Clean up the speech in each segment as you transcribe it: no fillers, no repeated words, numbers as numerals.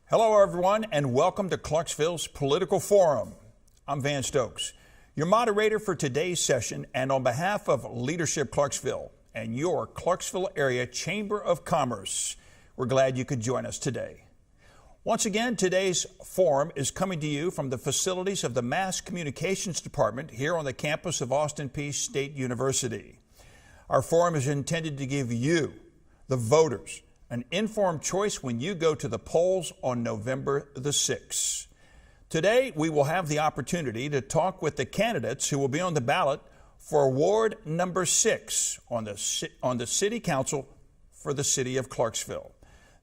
Hello, everyone, and welcome to Clarksville's Political Forum. I'm Van Stokes, your moderator for today's session, and on behalf of Leadership Clarksville and your Clarksville Area Chamber of Commerce, we're glad you could join us today. Once again, today's forum is coming to you from the facilities of the Mass Communications Department here on the campus of Austin Peay State University. Our forum is intended to give you, the voters, an informed choice when you go to the polls on November the 6th. Today, we will have the opportunity to talk with the candidates who will be on the ballot for Ward number 6 on the City Council for the City of Clarksville.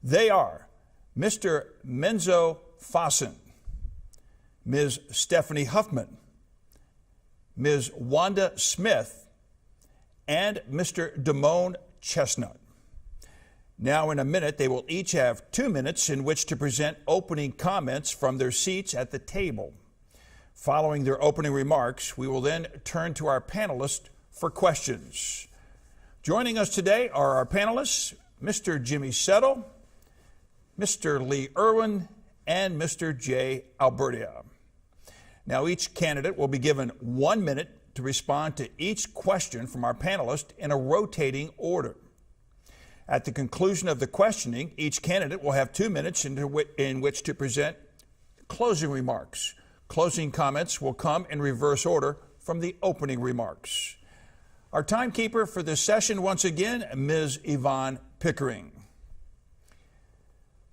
They are Mr. Menzo Faassen, Ms. Stephanie Huffman, Ms. Wanda Smith, and Mr. Demone Chestnut. Now, in a minute, they will each have 2 minutes in which to present opening comments from their seats at the table. Following their opening remarks, we will then turn to our panelists for questions. Joining us today are our panelists, Mr. Jimmy Settle, Mr. Lee Irwin, and Mr. Jay Albertia. Now, each candidate will be given 1 minute to respond to each question from our panelists in a rotating order. At the conclusion of the questioning, each candidate will have 2 minutes in which to present closing remarks. Closing comments will come in reverse order from the opening remarks. Our timekeeper for this session, once again, Ms. Yvonne Pickering.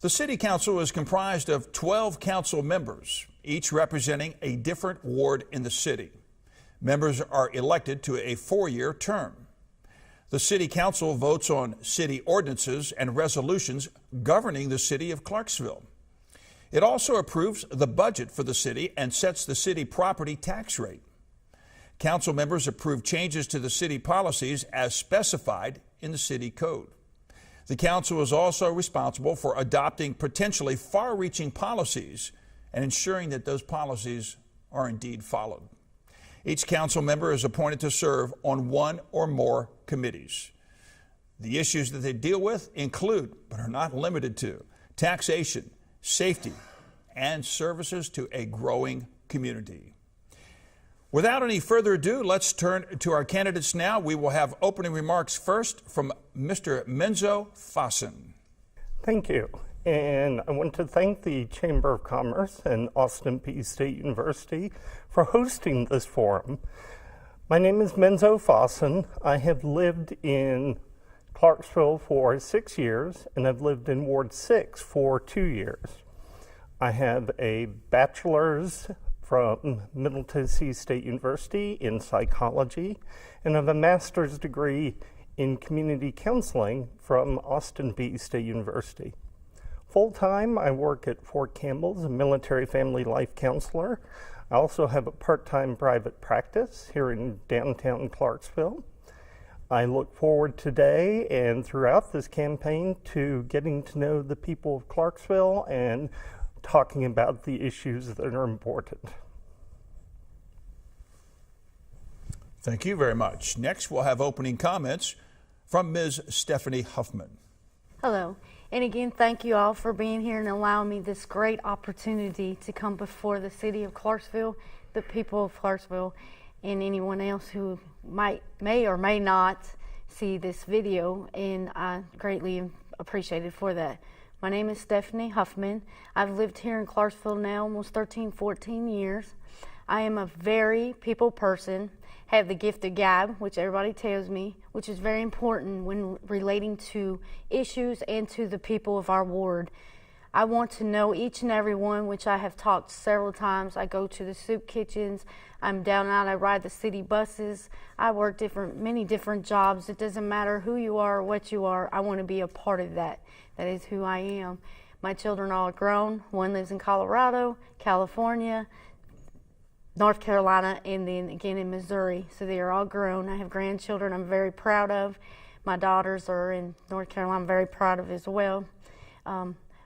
The City Council is comprised of 12 council members, each representing a different ward in the city. Members are elected to a 4-year term. The City Council votes on city ordinances and resolutions governing the City of Clarksville. It also approves the budget for the city and sets the city property tax rate. Council members approve changes to the city policies as specified in the city code. The council is also responsible for adopting potentially far-reaching policies and ensuring that those policies are indeed followed. Each council member is appointed to serve on one or more committees. The issues that they deal with include, but are not limited to, taxation, safety, and services to a growing community. Without any further ado, let's turn to our candidates now. We will have opening remarks first from Mr. Menzo Faassen. Thank you. And I want to thank the Chamber of Commerce and Austin Peay State University for hosting this forum. My name is Menzo Faassen. I have lived in Clarksville for 6 years, and I've lived in Ward 6 for 2 years. I have a bachelor's from Middle Tennessee State University in psychology, and I have a master's degree in community counseling from Austin Peay State University. Full-time, I work at Fort Campbell as a military family life counselor. I also have a part-time private practice here in downtown Clarksville. I look forward today and throughout this campaign to getting to know the people of Clarksville and talking about the issues that are important. Thank you very much. Next, we'll have opening comments from Ms. Stephanie Huffman. Hello. And again, thank you all for being here and allowing me this great opportunity to come before the City of Clarksville, the people of Clarksville, and anyone else who may or may not see this video, and I greatly appreciate it for that. My name is Stephanie Huffman. I've lived here in Clarksville now almost 14 years. I am a very people person, have the gift of gab, which everybody tells me, which is very important when relating to issues and to the people of our ward. I want to know each and every one, which I have talked several times. I go to the soup kitchens, I'm down out, I ride the city buses, I work many different jobs. It doesn't matter who you are or what you are, I want to be a part of that. That is who I am. My children are all grown. One lives in Colorado, California, North Carolina, and then again in Missouri. So they are all grown. I have grandchildren I'm very proud of. My daughters are in North Carolina, I'm very proud of as well.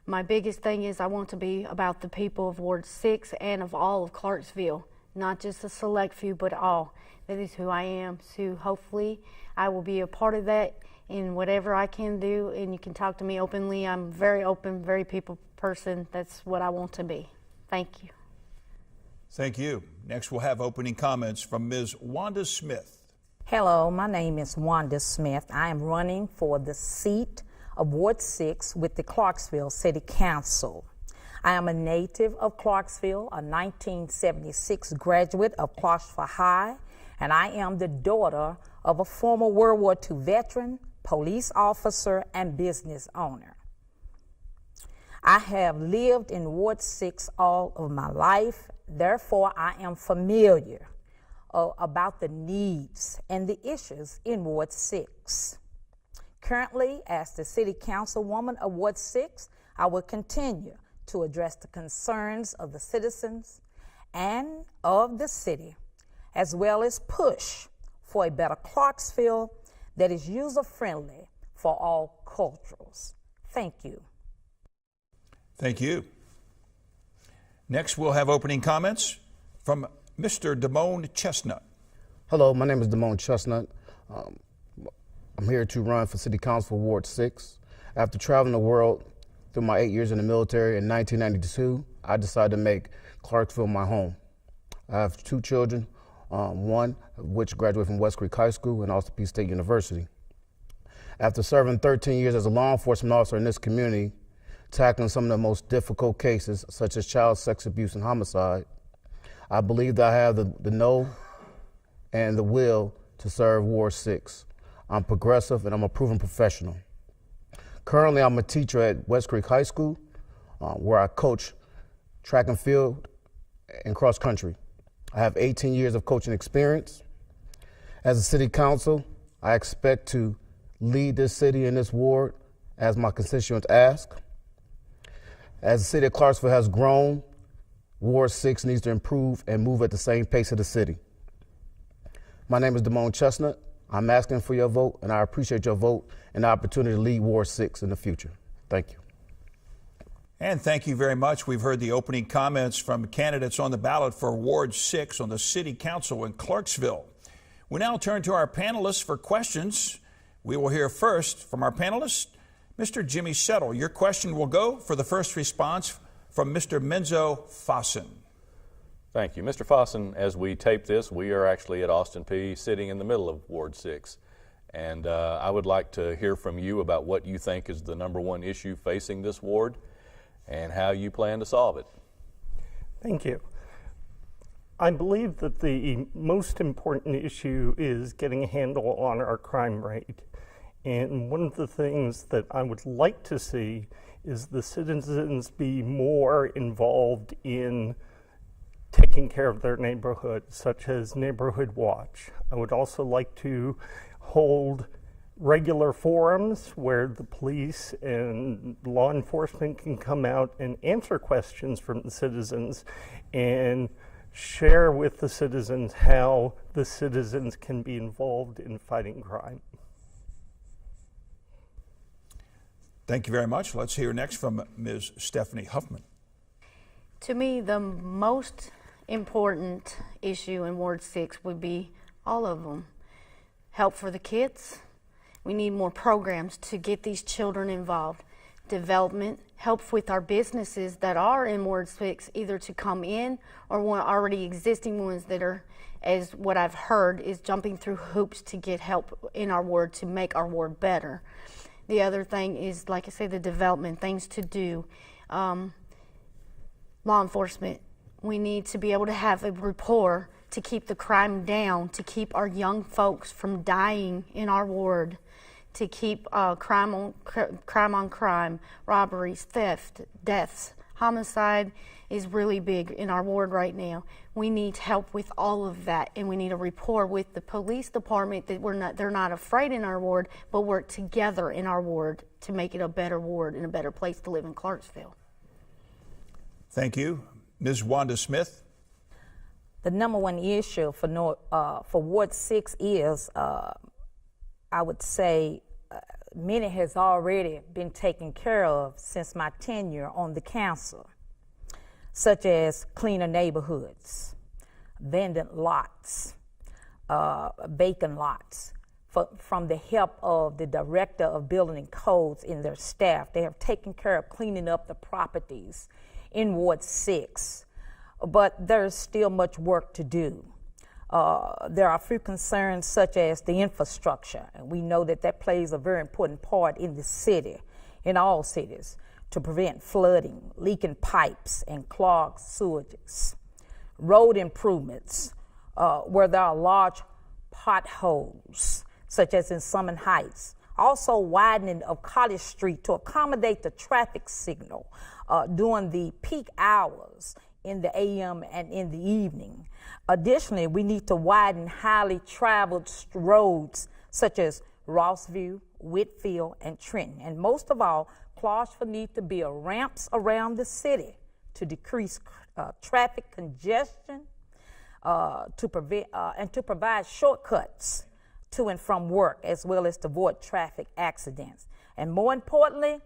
My biggest thing is I want to be about the people of Ward 6 and of all of Clarksville, not just a select few, but all. That is who I am. So hopefully I will be a part of that in whatever I can do, and you can talk to me openly. I'm very open, very people person. That's what I want to be. Thank you. Thank you. Next, we'll have opening comments from Ms. Wanda Smith. Hello, my name is Wanda Smith. I am running for the seat of Ward 6 with the Clarksville City Council. I am a native of Clarksville, a 1976 graduate of Clarksville High, and I am the daughter of a former World War II veteran, police officer, and business owner. I have lived in Ward 6 all of my life, therefore I am familiar about the needs and the issues in Ward 6. Currently, as the City Councilwoman of Ward 6, I will continue to address the concerns of the citizens and of the city, as well as push for a better Clarksville that is user-friendly for all cultures. Thank you. Thank you. Next, we'll have opening comments from Mr. Demone Chestnut. Hello, my name is Demone Chestnut. I'm here to run for City Council Ward 6. After traveling the world through my 8 years in the military in 1992, I decided to make Clarksville my home. I have 2 children, one of which graduated from West Creek High School and also Peay State University. After serving 13 years as a law enforcement officer in this community, tackling some of the most difficult cases such as child sex abuse and homicide, I believe that I have the know and the will to serve Ward 6. I'm progressive and I'm a proven professional. Currently, I'm a teacher at West Creek High School, where I coach track and field and cross country. I have 18 years of coaching experience. As a city council, I expect to lead this city and this ward as my constituents ask. As the city of Clarksville has grown, Ward 6 needs to improve and move at the same pace of the city. My name is Demone Chestnut. I'm asking for your vote, and I appreciate your vote and the opportunity to lead Ward 6 in the future. Thank you. And thank you very much. We've heard the opening comments from candidates on the ballot for Ward 6 on the City Council in Clarksville. We now turn to our panelists for questions. We will hear first from our panelists, Mr. Jimmy Settle. Your question will go for the first response from Mr. Menzo Faassen. Thank you. Mr. Faassen, as we tape this, we are actually at Austin Peay, sitting in the middle of Ward 6. And I would like to hear from you about what you think is the #1 issue facing this ward and how you plan to solve it. Thank you. I believe that the most important issue is getting a handle on our crime rate. And one of the things that I would like to see is the citizens be more involved in taking care of their neighborhood, such as Neighborhood Watch. I would also like to hold regular forums where the police and law enforcement can come out and answer questions from the citizens and share with the citizens how the citizens can be involved in fighting crime. Thank you very much. Let's hear next from Ms. Stephanie Huffman. To me, the most important issue in Ward 6 would be all of them. Help for the kids. We need more programs to get these children involved. Development, help with our businesses that are in Ward 6, either to come in or already existing ones that are, as what I've heard, is jumping through hoops to get help in our ward to make our ward better. The other thing is, like I say, the development, things to do. Law enforcement, we need to be able to have a rapport to keep the crime down, to keep our young folks from dying in our ward, to keep crime on crime, robberies, theft, deaths. Homicide is really big in our ward right now. We need help with all of that, and we need a rapport with the police department that they're not afraid in our ward, but work together in our ward to make it a better ward and a better place to live in Clarksville. Thank you. Ms. Wanda Smith. The #1 issue for Ward 6 is, I would say, many has already been taken care of since my tenure on the council, such as cleaner neighborhoods, vacant lots, from the help of the Director of Building and Codes and their staff. They have taken care of cleaning up the properties in Ward 6, but there's still much work to do. There are a few concerns such as the infrastructure, and we know that that plays a very important part in the city, in all cities, to prevent flooding, leaking pipes, and clogged sewages. Road improvements, where there are large potholes, such as in Summit Heights. Also widening of College Street to accommodate the traffic signal during the peak hours in the AM and in the evening. Additionally, we need to widen highly traveled roads such as Rossview, Whitfield, and Trenton. And most of all, Clarksville needs to build ramps around the city to decrease traffic congestion and to provide shortcuts to and from work, as well as to avoid traffic accidents. And more importantly,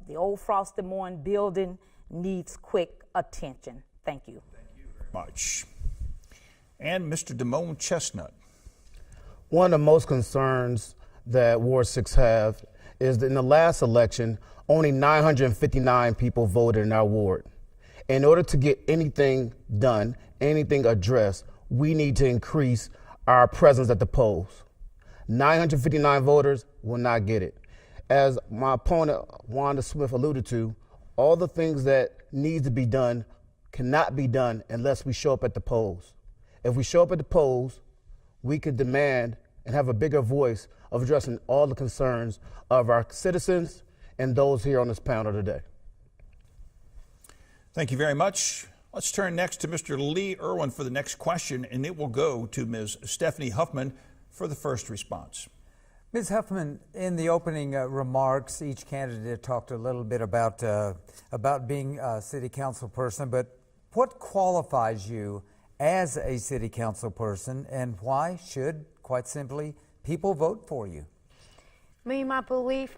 the old Frost Demone building needs quick attention. Thank you. Thank you very much. And Mr. Demone Chestnut. One of the most concerns that Ward 6 have is that in the last election, only 959 people voted in our ward. In order to get anything done, anything addressed, we need to increase our presence at the polls. 959 voters will not get it. As my opponent, Wanda Smith, alluded to, all the things that need to be done cannot be done unless we show up at the polls. If we show up at the polls, we can demand and have a bigger voice of addressing all the concerns of our citizens and those here on this panel today. Thank you very much. Let's turn next to Mr. Lee Irwin for the next question, and it will go to Ms. Stephanie Huffman for the first response. Ms. Huffman, in the opening remarks, each candidate talked a little bit about being a city council person, but what qualifies you as a city council person, and why should, quite simply, people vote for you? My belief,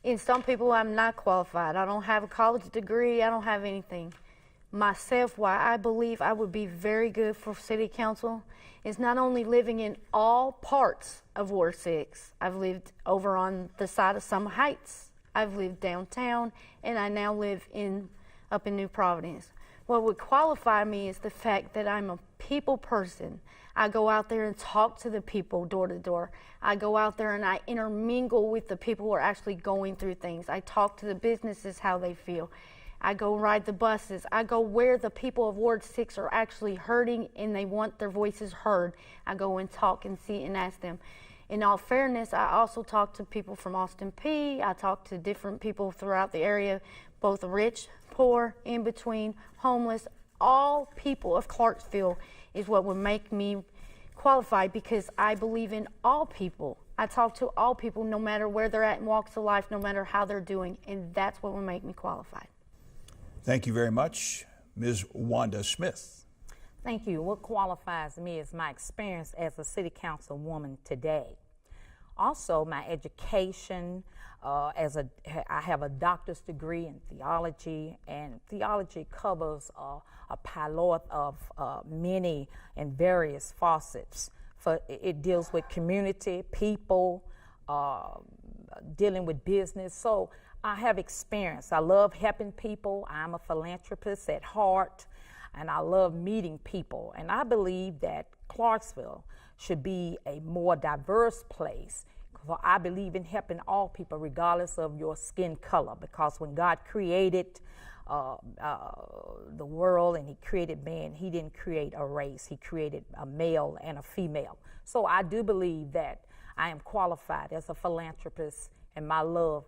in some people I'm not qualified. I don't have a college degree, I don't have anything. Myself, why I believe I would be very good for city council is not only living in all parts of Ward 6. I've lived over on the side of Summit Heights. I've lived downtown, and I now live up in New Providence. What would qualify me is the fact that I'm a people person. I go out there and talk to the people door to door. I go out there and I intermingle with the people who are actually going through things. I talk to the businesses how they feel. I go ride the buses. I go where the people of Ward 6 are actually hurting and they want their voices heard. I go and talk and see and ask them. In all fairness, I also talk to people from Austin Peay. I talk to different people throughout the area, both rich, poor, in between, homeless. All people of Clarksville is what would make me qualified, because I believe in all people. I talk to all people no matter where they're at in walks of life, no matter how they're doing, and that's what would make me qualified. Thank you very much. Ms. Wanda Smith. Thank you. What qualifies me is my experience as a city councilwoman today. Also, my education, I have a doctor's degree in theology, and theology covers a palette of many and various facets. It deals with community, people, dealing with business. So I have experience. I love helping people. I'm a philanthropist at heart, and I love meeting people. And I believe that Clarksville should be a more diverse place. For I believe in helping all people regardless of your skin color, because when God created the world and he created man, he didn't create a race. He created a male and a female. So I do believe that I am qualified as a philanthropist, and my love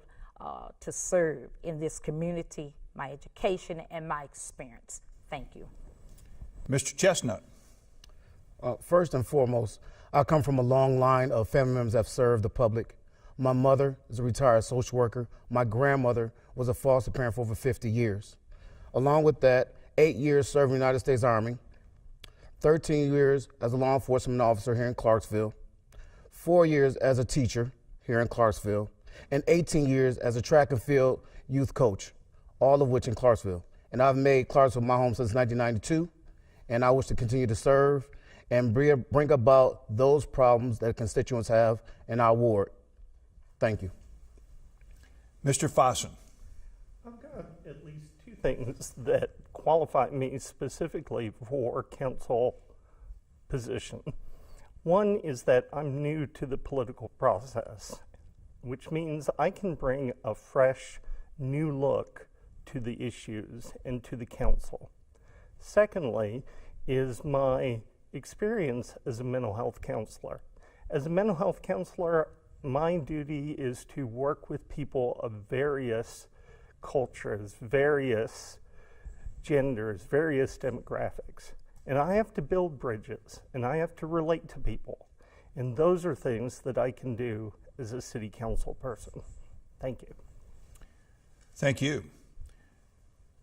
to serve in this community, my education, and my experience. Thank you. Mr. Chestnut. First and foremost, I come from a long line of family members that have served the public. My mother is a retired social worker. My grandmother was a foster parent for over 50 years. Along with that, 8 years serving in the United States Army, 13 years as a law enforcement officer here in Clarksville, 4 years as a teacher here in Clarksville, and 18 years as a track and field youth coach, all of which in Clarksville. And I've made Clarksville my home since 1992, and I wish to continue to serve and bring about those problems that constituents have in our ward. Thank you. Mr. Faassen. I've got at least two things that qualify me specifically for council position. One is that I'm new to the political process, which means I can bring a fresh, new look to the issues and to the council. Secondly, is my experience as a mental health counselor. As a mental health counselor, my duty is to work with people of various cultures, various genders, various demographics. And I have to build bridges, and I have to relate to people. And those are things that I can do as a city council person. Thank you. Thank you.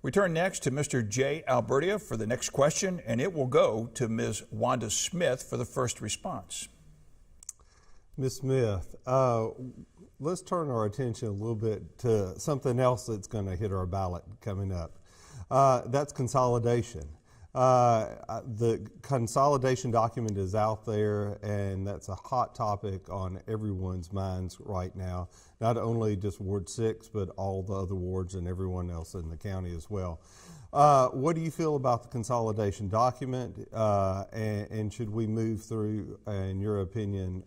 We turn next to Mr. Jay Albertia for the next question, and it will go to Ms. Wanda Smith for the first response. Ms. Smith, let's turn our attention a little bit to something else that's going to hit our ballot coming up. That's consolidation. The consolidation document is out there, and that's a hot topic on everyone's minds right now, not only just Ward 6, but all the other wards and everyone else in the county as well. What do you feel about the consolidation document, and should we move through, in your opinion,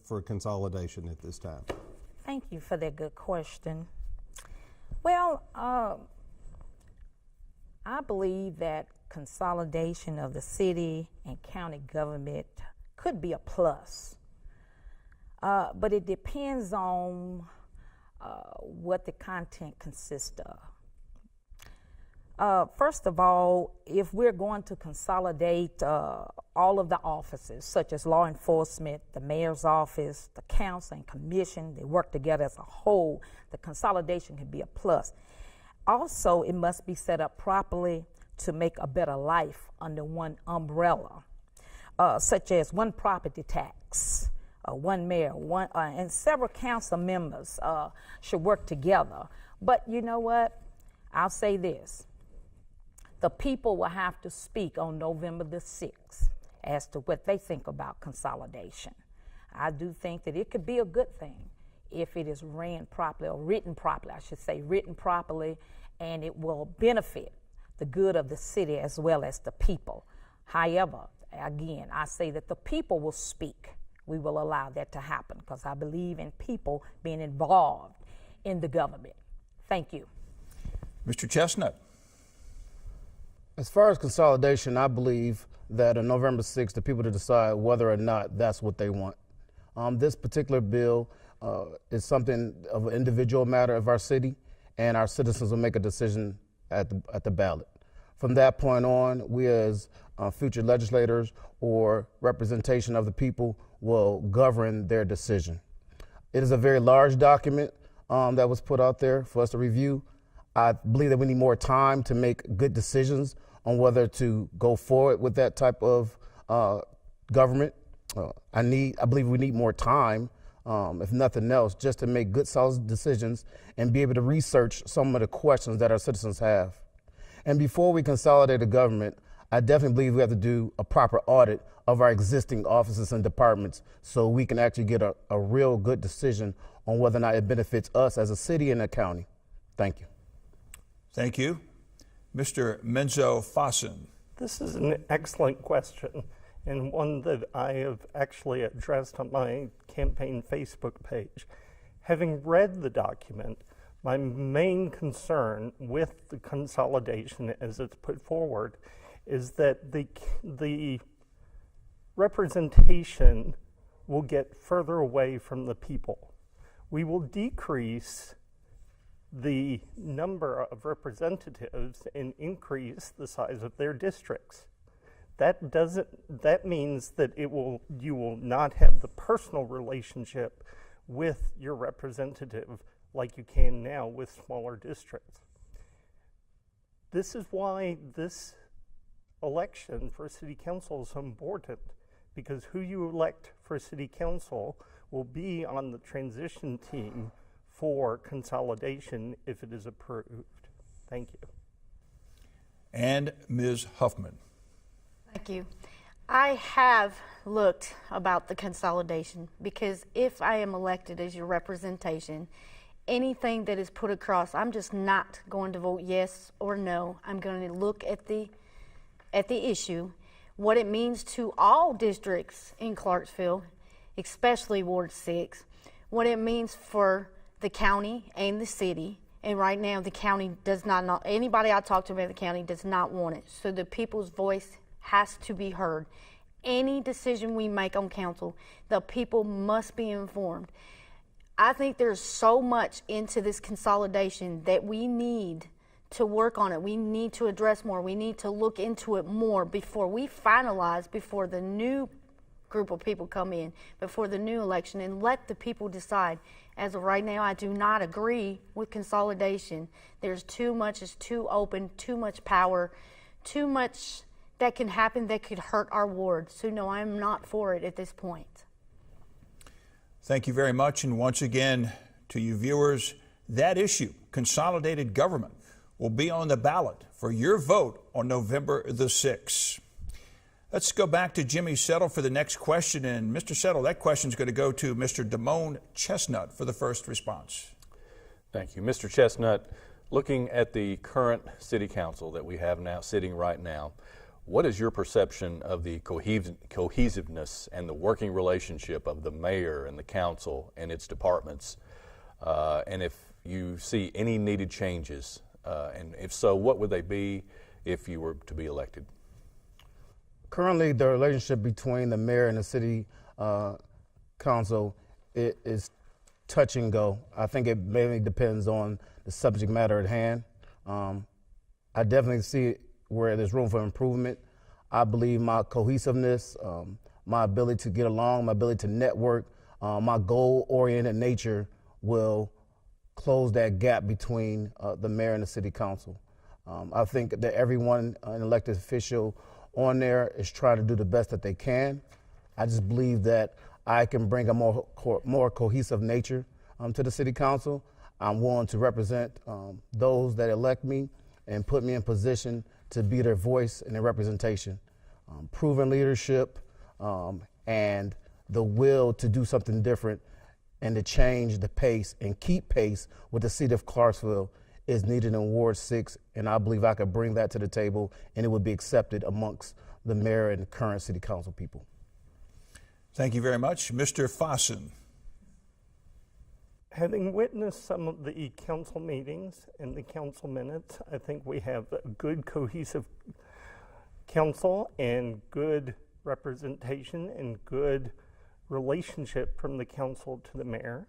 for consolidation at this time? Thank you for that good question. Well, I believe that consolidation of the city and county government could be a plus, but it depends on what the content consists of. First of all, if we're going to consolidate all of the offices, such as law enforcement, the mayor's office, the council and commission, they work together as a whole, the consolidation can be a plus. Also, it must be set up properly to make a better life under one umbrella, such as one property tax, one mayor, and several council members should work together. But you know what? I'll say this. The people will have to speak on November the 6th as to what they think about consolidation. I do think that it could be a good thing if it is ran properly, or written properly, I should say, written properly, and it will benefit the good of the city as well as the people. However, again, I say that the people will speak. We will allow that to happen because I believe in people being involved in the government. Thank you. Mr. Chestnut. As far as consolidation, I believe that on November 6th, the people to decide whether or not that's what they want. This particular bill is something of an individual matter of our city, and our citizens will make a decision at the ballot. From that point on, we as future legislators or representation of the people will govern their decision. It is a very large document that was put out there for us to review. I believe that we need more time to make good decisions on whether to go forward with that type of government. I believe we need more time, if nothing else, just to make good, solid decisions and be able to research some of the questions that our citizens have. And before we consolidate the government, I definitely believe we have to do a proper audit of our existing offices and departments so we can actually get a real good decision on whether or not it benefits us as a city and a county. Thank you. Thank you. Mr. Menzo Faassen. This is an excellent question, and one that I have actually addressed on my campaign Facebook page. Having read the document, my main concern with the consolidation as it's put forward is that the representation will get further away from the people. We will decrease the number of representatives and increase the size of their districts. That means that you will not have the personal relationship with your representative like you can now with smaller districts. This is why this election for city council is so important, because who you elect for city council will be on the transition team for consolidation if it is approved. Thank you. And Ms. Huffman. Thank you. I have looked about the consolidation, because if I am elected as your representation, anything that is put across, I'm just not going to vote yes or no. I'm going to look at the issue, what it means to all districts in Clarksville, especially Ward 6, what it means for the county and the city. And right now the county does not, anybody I talk to about the county does not want it. So the people's voice has to be heard. Any decision we make on council, the people must be informed. I think there's so much into this consolidation that we need to work on it. We need to address more. We need to look into it more before we finalize, before the new group of people come in, before the new election, and let the people decide. As of right now, I do not agree with consolidation. There's too much, it's too open, too much power, too much that can happen that could hurt our ward. So no, I'm not for it at this point. Thank you very much. And once again, to you viewers, that issue, consolidated government, will be on the ballot for your vote on November the 6th. Let's go back to Jimmy Settle for the next question. And Mr. Settle, that question is going to go to Mr. Demone Chestnut for the first response. Thank you. Mr. Chestnut, looking at the current city council that we have now sitting right now, what is your perception of the cohesiveness and the working relationship of the mayor and the council and its departments? And if you see any needed changes, and if so, what would they be if you were to be elected? Currently, the relationship between the mayor and the city council is touch and go. I think it mainly depends on the subject matter at hand. I definitely see where there's room for improvement. I believe my cohesiveness, my ability to get along, my ability to network, my goal-oriented nature will close that gap between the mayor and the city council. I think that everyone, an elected official on there, is trying to do the best that they can. I just believe that I can bring a more cohesive nature to the city council. I'm willing to represent those that elect me and put me in position to be their voice and their representation. Proven leadership and the will to do something different and to change the pace and keep pace with the City of Clarksville is needed in Ward 6, and I believe I could bring that to the table and it would be accepted amongst the mayor and the current city council people. Thank you very much. Mr. Faassen. Having witnessed some of the council meetings and the council minutes, I think we have a good cohesive council and good representation and good relationship from the council to the mayor.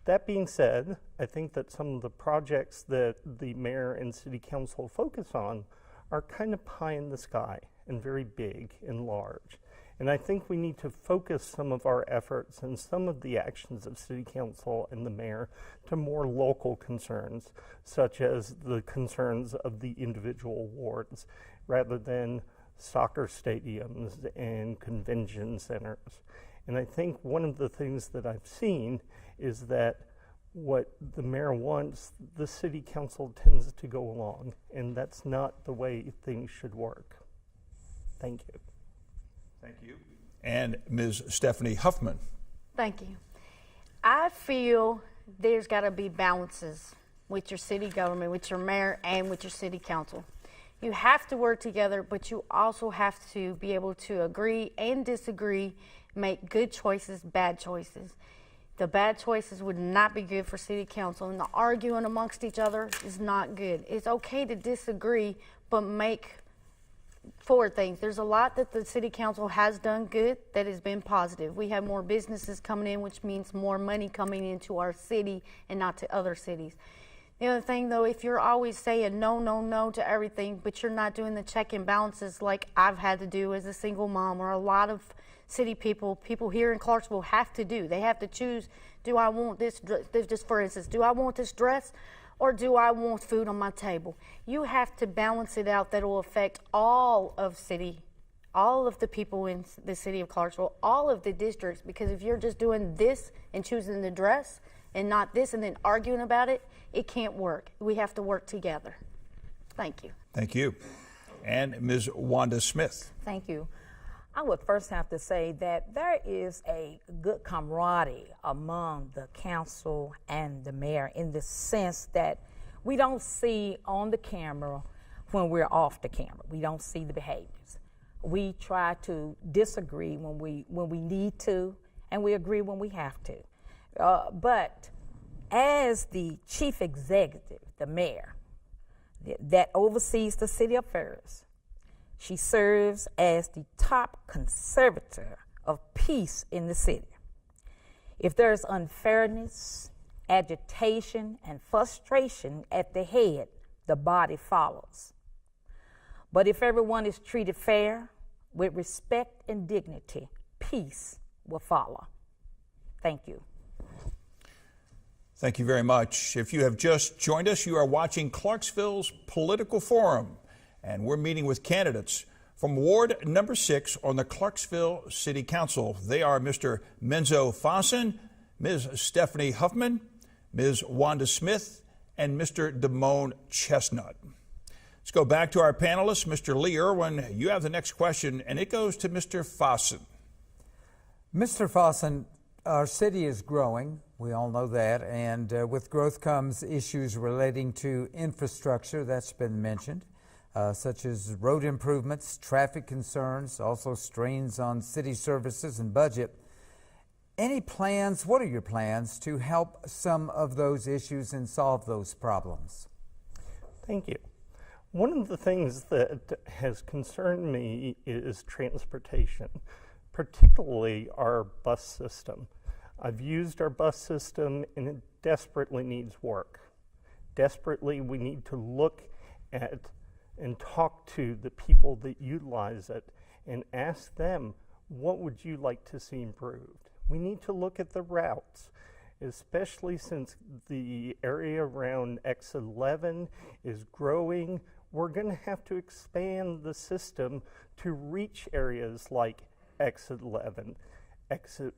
That being said, I think that some of the projects that the mayor and city council focus on are kind of pie in the sky and very big and large. And I think we need to focus some of our efforts and some of the actions of city council and the mayor to more local concerns, such as the concerns of the individual wards, rather than soccer stadiums and convention centers. And I think one of the things that I've seen is that what the mayor wants, the city council tends to go along, and that's not the way things should work. Thank you. Thank you. And Ms. Stephanie Huffman. Thank you. I feel there's got to be balances with your city government, with your mayor, and with your city council. You have to work together, but you also have to be able to agree and disagree, make good choices, bad choices. The bad choices would not be good for city council, and the arguing amongst each other is not good. It's okay to disagree, but make forward things. There's a lot that the city council has done good that has been positive. We have more businesses coming in, which means more money coming into our city and not to other cities. The other thing, though, if you're always saying no, no, no to everything, but you're not doing the check and balances like I've had to do as a single mom, or a lot of city people here in Clarksville have to do. They have to choose, do I want this, just for instance, do I want this dress or do I want food on my table? You have to balance it out that will affect all of the people in the city of Clarksville, all of the districts, because if you're just doing this and choosing the dress and not this and then arguing about it, it can't work. We have to work together. Thank you. Thank you. And Ms. Wanda Smith. Thank you. I would first have to say that there is a good camaraderie among the council and the mayor in the sense that we don't see on the camera when we're off the camera. We don't see the behaviors. We try to disagree when we need to, and we agree when we have to. But as the chief executive, the mayor, that oversees the city affairs, she serves as the top conservator of peace in the city. If there's unfairness, agitation, and frustration at the head, the body follows. But if everyone is treated fair, with respect and dignity, peace will follow. Thank you. Thank you very much. If you have just joined us, you are watching Clarksville's Political Forum, and we're meeting with candidates from Ward number 6 on the Clarksville City Council. They are Mr. Menzo Faassen, Ms. Stephanie Huffman, Ms. Wanda Smith, and Mr. Demone Chestnut. Let's go back to our panelists. Mr. Lee Irwin, you have the next question, and it goes to Mr. Faassen. Mr. Faassen, our city is growing. We all know that. And with growth comes issues relating to infrastructure. That's been mentioned, such as road improvements, traffic concerns, also strains on city services and budget. Any plans, what are your plans to help some of those issues and solve those problems? Thank you. One of the things that has concerned me is transportation, particularly our bus system. I've used our bus system and it desperately needs work. Desperately, we need to look at and talk to the people that utilize it and ask them, what would you like to see improved? We need to look at the routes, especially since the area around Exit 11 is growing. We're going to have to expand the system to reach areas like Exit 11, Exit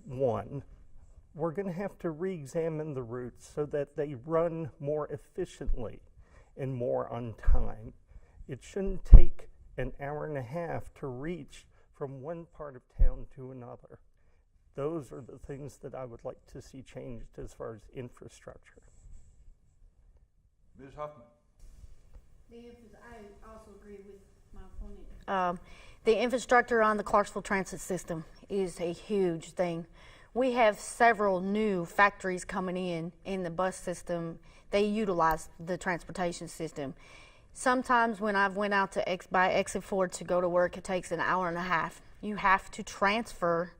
1. We're going to have to re-examine the routes so that they run more efficiently and more on time. It shouldn't take an hour and a half to reach from one part of town to another. Those are the things that I would like to see changed as far as infrastructure. Ms. Huffman. I also agree with my opponent. The infrastructure on the Clarksville transit system is a huge thing. We have several new factories coming in the bus system. They utilize the transportation system. Sometimes when I've went out to by Exit 4 to go to work, it takes an hour and a half. You have to transfer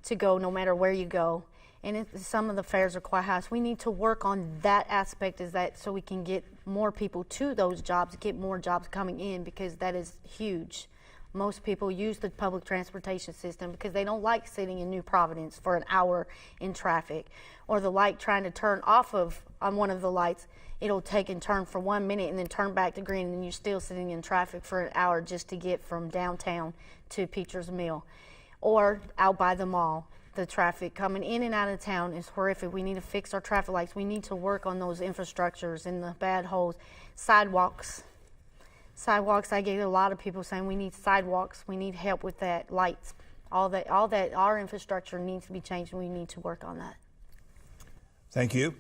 to go no matter where you go. And some of the fares are quite high. So we need to work on that aspect so we can get more people to those jobs, get more jobs coming in, because that is huge. Most people use the public transportation system because they don't like sitting in New Providence for an hour in traffic, or the light trying to turn off on one of the lights. It'll take and turn for 1 minute and then turn back to green, and you're still sitting in traffic for an hour just to get from downtown to Peacher's Mill or out by the mall. The traffic coming in and out of town is horrific. We need to fix our traffic lights. We need to work on those infrastructures and the bad holes. Sidewalks, I get a lot of people saying we need sidewalks. We need help with that, lights, all that. Our infrastructure needs to be changed, and we need to work on that. Thank you.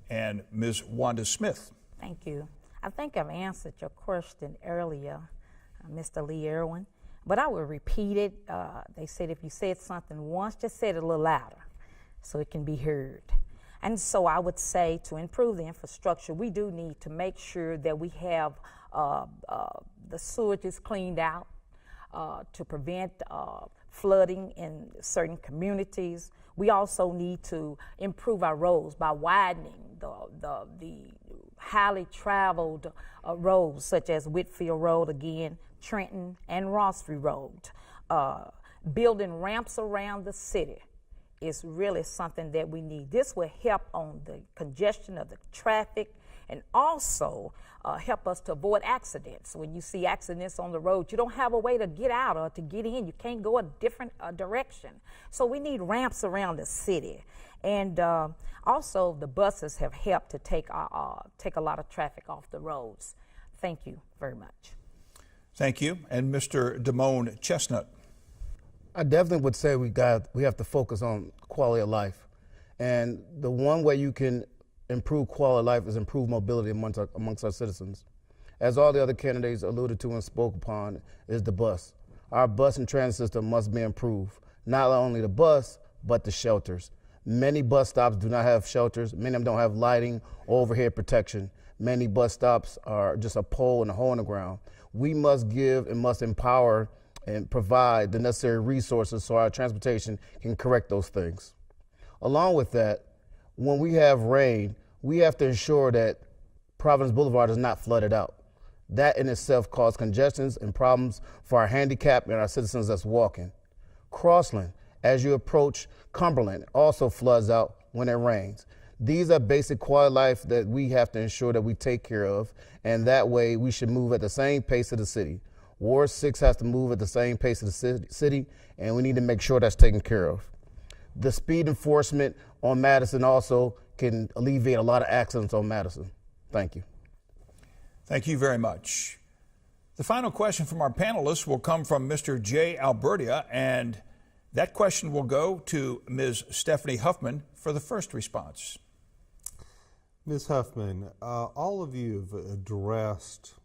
And Ms. Wanda Smith. Thank you. I think I've answered your question earlier, Mr. Lee Irwin, but I will repeat it. They said if you said something once, just say it a little louder so it can be heard. And so I would say to improve the infrastructure, we do need to make sure that we have the sewage is cleaned out to prevent flooding in certain communities. We also need to improve our roads by widening the highly traveled roads, such as Whitfield Road, again, Trenton, and Rossview Road. Building ramps around the city is really something that we need. This will help on the congestion of the traffic and also help us to avoid accidents. When you see accidents on the road, you don't have a way to get out or to get in. You can't go a different direction. So we need ramps around the city. And also the buses have helped to take a lot of traffic off the roads. Thank you very much. Thank you. And Mr. Demone Chestnut. I definitely would say we have to focus on quality of life. And the one way you can improve quality of life is improve mobility amongst our citizens. As all the other candidates alluded to and spoke upon, is the bus. Our bus and transit system must be improved. Not only the bus, but the shelters. Many bus stops do not have shelters. Many of them don't have lighting or overhead protection. Many bus stops are just a pole and a hole in the ground. We must give and must empower and provide the necessary resources so our transportation can correct those things. Along with that, when we have rain, we have to ensure that Providence Boulevard is not flooded out. That in itself causes congestions and problems for our handicapped and our citizens that's walking. Crossland, as you approach Cumberland, also floods out when it rains. These are basic quality of life that we have to ensure that we take care of, and that way we should move at the same pace of the city. Ward 6 has to move at the same pace of the city, and we need to make sure that's taken care of. The speed enforcement on Madison also can alleviate a lot of accidents on Madison. Thank you. Thank you very much. The final question from our panelists will come from Mr. Jay Albertia, and that question will go to Ms. Stephanie Huffman for the first response. Ms. Huffman, all of you have addressed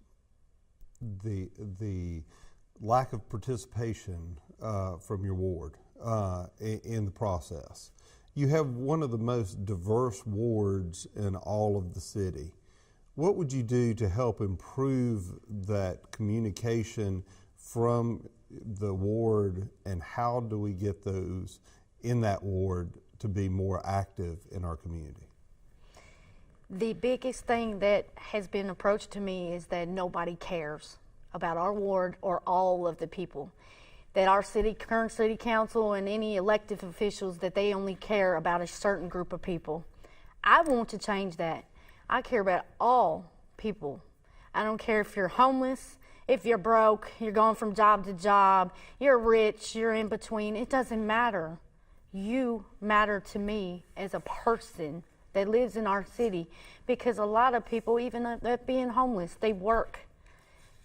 the lack of participation from your ward in the process. You have one of the most diverse wards in all of the city. What would you do to help improve that communication from the ward, and how do we get those in that ward to be more active in our community? The biggest thing that has been approached to me is that nobody cares about our ward or all of the people. That our current city council and any elected officials, that they only care about a certain group of people. I want to change that. I care about all people. I don't care if you're homeless, if you're broke, you're going from job to job, you're rich, you're in between. It doesn't matter. You matter to me as a person that lives in our city, because a lot of people, even that being homeless, they work.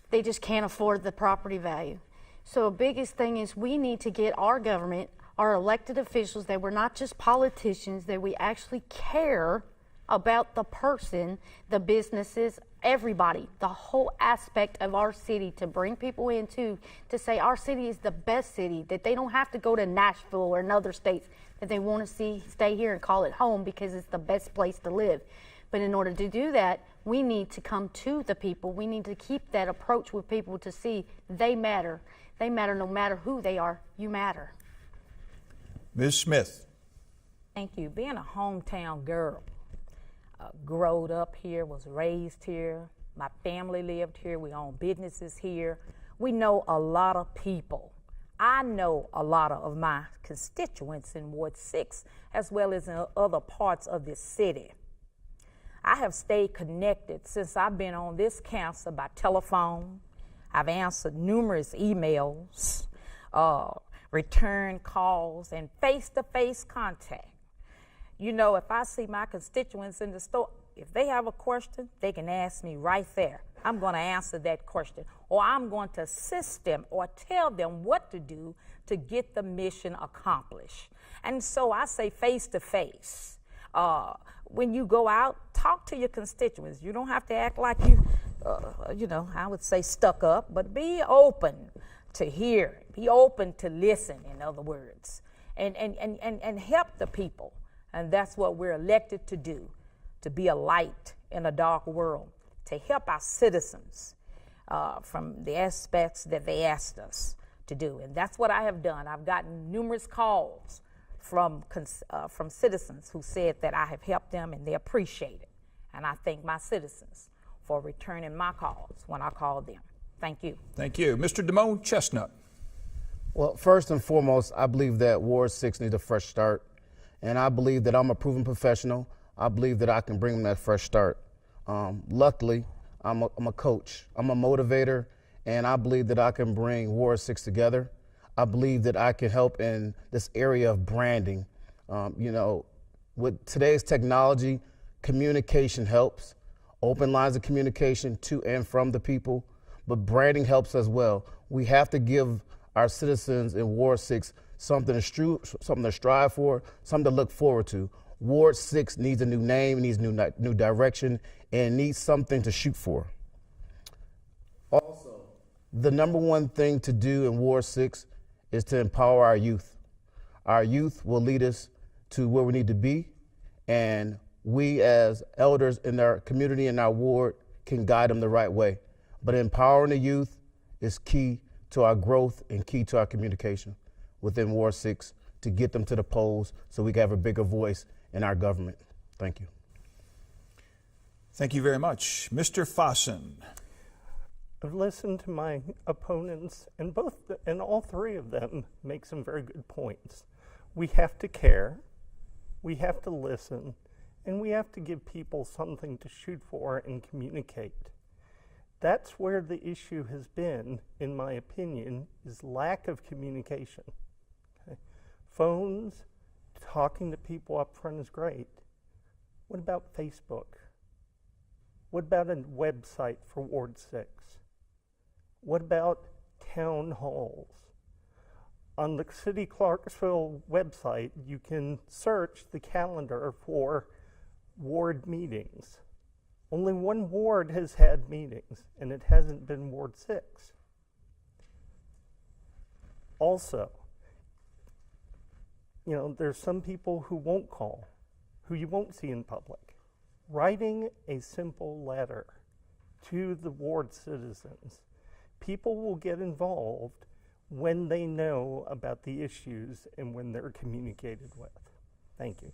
They just can't afford the property value. So the biggest thing is we need to get our government, our elected officials, that we're not just politicians, that we actually care about the person, the businesses, everybody, the whole aspect of our city, to bring people into, to say our city is the best city, that they don't have to go to Nashville or in other states, that they want to stay here and call it home because it's the best place to live. But in order to do that, we need to come to the people. We need to keep that approach with people to see they matter. They matter no matter who they are. You matter. Ms. Smith. Thank you. Being a hometown girl, growed up here, was raised here. My family lived here. We own businesses here. We know a lot of people. I know a lot of my constituents in Ward 6, as well as in other parts of this city. I have stayed connected since I've been on this council by telephone. I've answered numerous emails, return calls, and face-to-face contact. You know, if I see my constituents in the store, if they have a question, they can ask me right there. I'm going to answer that question, or I'm going to assist them or tell them what to do to get the mission accomplished. And so I say face-to-face. When you go out, talk to your constituents. You don't have to act like I would say stuck up, but be open to hear, be open to listen, in other words, and help the people. And that's what we're elected to do, to be a light in a dark world, to help our citizens from the aspects that they asked us to do. And that's what I have done. I've gotten numerous calls from citizens who said that I have helped them and they appreciate it. And I thank my citizens for returning my calls when I call them. Thank you. Thank you. Mr. Demone, Chestnut. Well, first and foremost, I believe that Ward 6 needs a fresh start. And I believe that I'm a proven professional. I believe that I can bring them that fresh start. Luckily, I'm a coach. I'm a motivator, and I believe that I can bring Ward 6 together. I believe that I can help in this area of branding. With today's technology, communication helps. Open lines of communication to and from the people, but branding helps as well. We have to give our citizens in Ward 6 something to strive for, something to look forward to. Ward 6 needs a new name, needs new direction, and needs something to shoot for. Also, the number one thing to do in Ward 6 is to empower our youth. Our youth will lead us to where we need to be, and we as elders in our community and our ward can guide them the right way. But empowering the youth is key to our growth and key to our communication within Ward 6 to get them to the polls so we can have a bigger voice in our government. Thank you. Thank you very much. Mr. Faassen. I've listened to my opponents, and all three of them make some very good points. We have to care, we have to listen, and we have to give people something to shoot for and communicate. That's where the issue has been, in my opinion, is lack of communication. Okay? Phones, talking to people up front is great. What about Facebook? What about a website for Ward 6? What about town halls? On the City Clarksville website, you can search the calendar for ward meetings. Only one ward has had meetings, and it hasn't been Ward 6. Also, there's some people who won't call, who you won't see in public. Writing a simple letter to the ward citizens, people will get involved when they know about the issues and when they're communicated with. Thank you.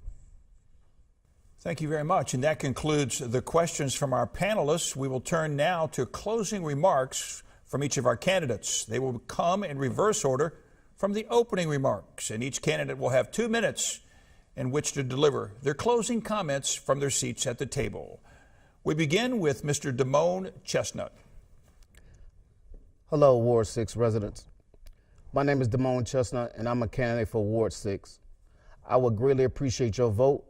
Thank you very much. And that concludes the questions from our panelists. We will turn now to closing remarks from each of our candidates. They will come in reverse order from the opening remarks, and each candidate will have 2 minutes in which to deliver their closing comments from their seats at the table. We begin with Mr. Demone Chestnut. Hello, Ward 6 residents. My name is Demone Chestnut, and I'm a candidate for Ward 6. I would greatly appreciate your vote.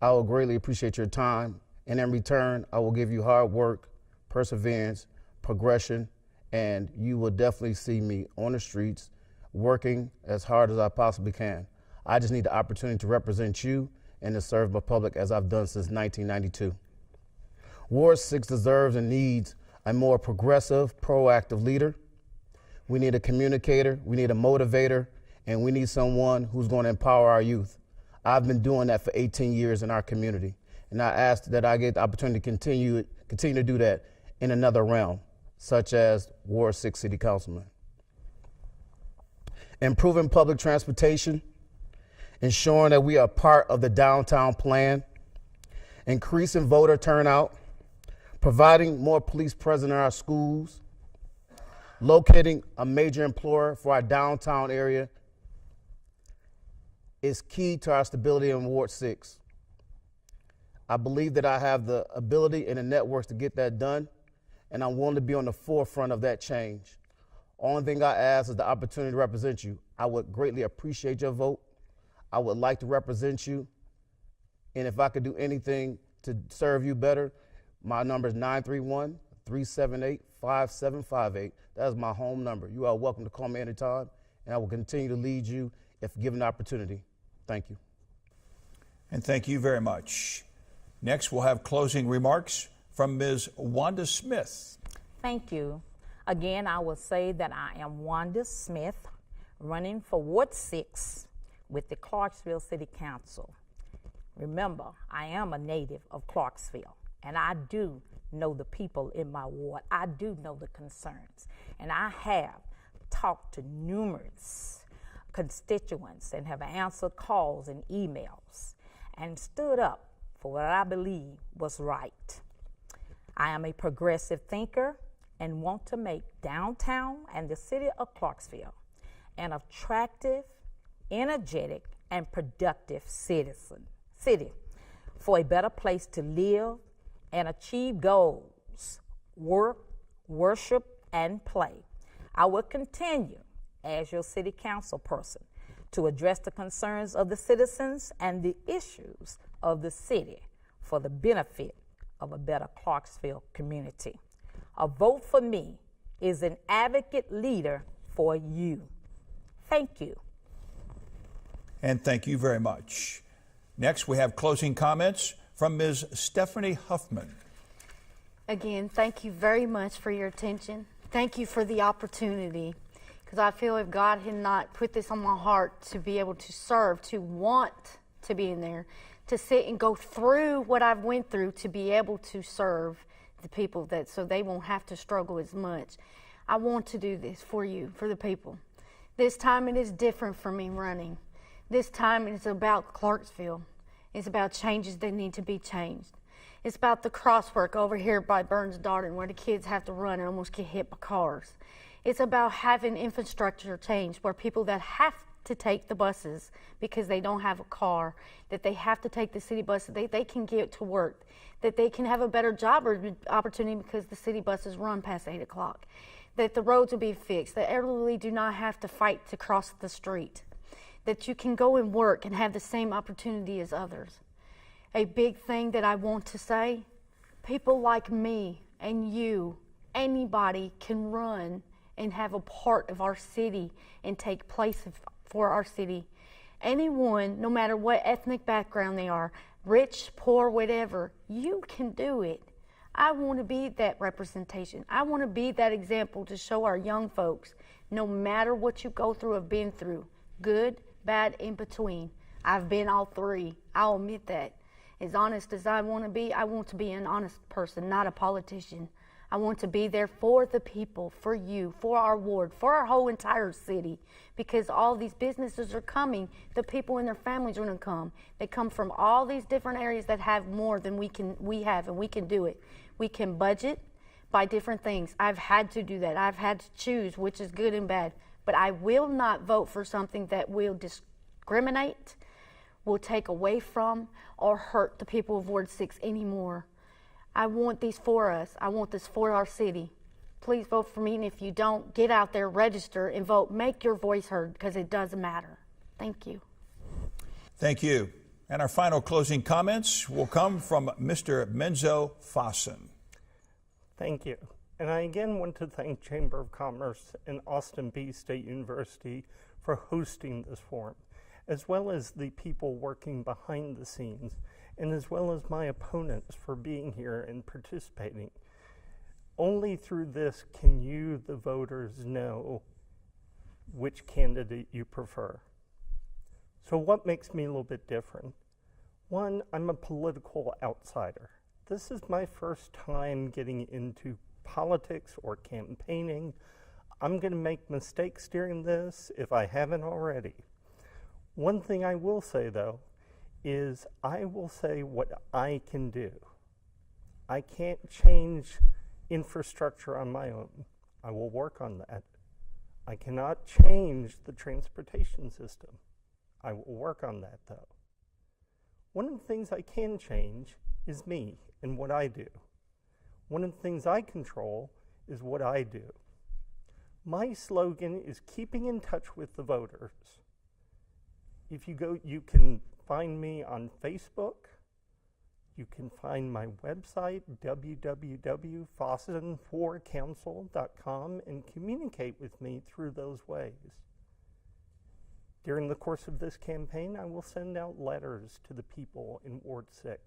I will greatly appreciate your time, and in return, I will give you hard work, perseverance, progression, and you will definitely see me on the streets working as hard as I possibly can. I just need the opportunity to represent you and to serve the public as I've done since 1992. Ward 6 deserves and needs a more progressive, proactive leader. We need a communicator, we need a motivator, and we need someone who's going to empower our youth. I've been doing that for 18 years in our community, and I ask that I get the opportunity to continue to do that in another realm, such as Ward 6 City Councilman. Improving public transportation, ensuring that we are part of the downtown plan, increasing voter turnout, providing more police presence in our schools, locating a major employer for our downtown area is key to our stability in Ward 6. I believe that I have the ability and the networks to get that done, and I'm willing to be on the forefront of that change. Only thing I ask is the opportunity to represent you. I would greatly appreciate your vote. I would like to represent you, and if I could do anything to serve you better, my number is 931-378-5758. That is my home number. You are welcome to call me anytime, and I will continue to lead you if given the opportunity. Thank you. And thank you very much. Next, we'll have closing remarks from Ms. Wanda Smith. Thank you. Again, I will say that I am Wanda Smith, running for Ward 6 with the Clarksville City Council. Remember, I am a native of Clarksville, and I do know the people in my ward. I do know the concerns, and I have talked to numerous constituents and have answered calls and emails and stood up for what I believe was right. I am a progressive thinker and want to make downtown and the city of Clarksville an attractive, energetic, and productive city for a better place to live and achieve goals, work, worship, and play. I will continue as your city council person to address the concerns of the citizens and the issues of the city for the benefit of a better Clarksville community. A vote for me is an advocate leader for you. Thank you. And thank you very much. Next, we have closing comments from Ms. Stephanie Huffman. Again, thank you very much for your attention. Thank you for the opportunity, because I feel if God had not put this on my heart to be able to serve, to want to be in there, to sit and go through what I've went through to be able to serve the people that so they won't have to struggle as much. I want to do this for you, for the people. This time it is different for me running. This time it's about Clarksville. It's about changes that need to be changed. It's about the crosswork over here by Burns Darden where the kids have to run and almost get hit by cars. It's about having infrastructure change where people that have to take the buses because they don't have a car, that they have to take the city bus, that they can get to work, that they can have a better job opportunity because the city buses run past 8 o'clock, that the roads will be fixed, that elderly do not have to fight to cross the street, that you can go and work and have the same opportunity as others. A big thing that I want to say, people like me and you, anybody can run and have a part of our city and take place for our city. Anyone, no matter what ethnic background they are, rich, poor, whatever, you can do it. I want to be that representation. I want to be that example to show our young folks, no matter what you go through or been through, good, bad, in between. I've been all three. I'll admit that. As honest as I want to be an honest person, not a politician. I want to be there for the people, for you, for our ward, for our whole entire city, because all these businesses are coming. The people and their families are going to come. They come from all these different areas that have more than we have, and we can do it. We can budget by different things. I've had to do that. I've had to choose which is good and bad, but I will not vote for something that will discriminate, will take away from, or hurt the people of Ward 6 anymore. I want these for us. I want this for our city. Please vote for me, and if you don't, get out there, register, and vote. Make your voice heard, because it does matter. Thank you. Thank you. And our final closing comments will come from Mr. Menzo Faassen. Thank you. And I again want to thank Chamber of Commerce and Austin Peay State University for hosting this forum, as well as the people working behind the scenes, and as well as my opponents for being here and participating. Only through this can you, the voters, know which candidate you prefer. So what makes me a little bit different? One, I'm a political outsider. This is my first time getting into politics or campaigning. I'm going to make mistakes during this if I haven't already. One thing I will say, though, is I will say what I can do. I can't change infrastructure on my own. I will work on that. I cannot change the transportation system. I will work on that, though. One of the things I can change is me and what I do. One of the things I control is what I do. My slogan is keeping in touch with the voters. If you go, you can find me on Facebook. You can find my website, www.faassenforcouncil.com, and communicate with me through those ways. During the course of this campaign, I will send out letters to the people in Ward 6.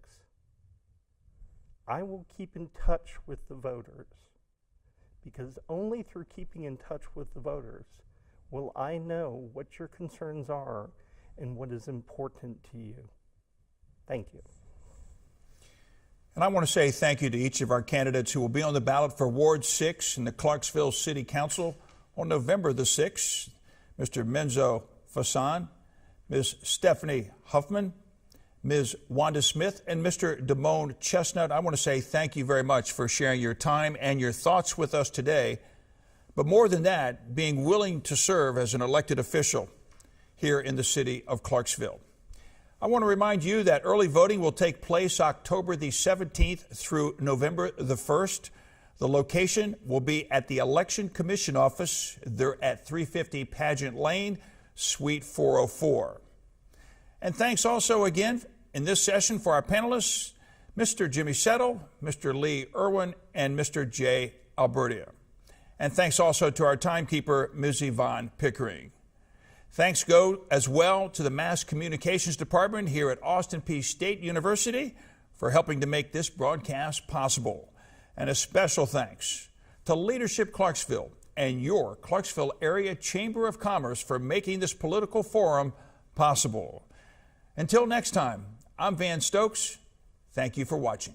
I will keep in touch with the voters, because only through keeping in touch with the voters will I know what your concerns are and what is important to you. Thank you. And I want to say thank you to each of our candidates who will be on the ballot for Ward 6 in the Clarksville City Council on November the 6th. Mr. Menzo Faassen, Ms. Stephanie Huffman, Ms. Wanda Smith, and Mr. Demone Chestnut. I want to say thank you very much for sharing your time and your thoughts with us today. But more than that, being willing to serve as an elected official here in the city of Clarksville. I want to remind you that early voting will take place October the 17th through November the 1st. The location will be at the Election Commission office. They're at 350 Pageant Lane, Suite 404. And thanks also again in this session for our panelists, Mr. Jimmy Settle, Mr. Lee Irwin, and Mr. Jay Albertia. And thanks also to our timekeeper, Ms. Yvonne Pickering. Thanks go as well to the Mass Communications Department here at Austin Peay State University for helping to make this broadcast possible. And a special thanks to Leadership Clarksville and your Clarksville Area Chamber of Commerce for making this political forum possible. Until next time, I'm Van Stokes. Thank you for watching.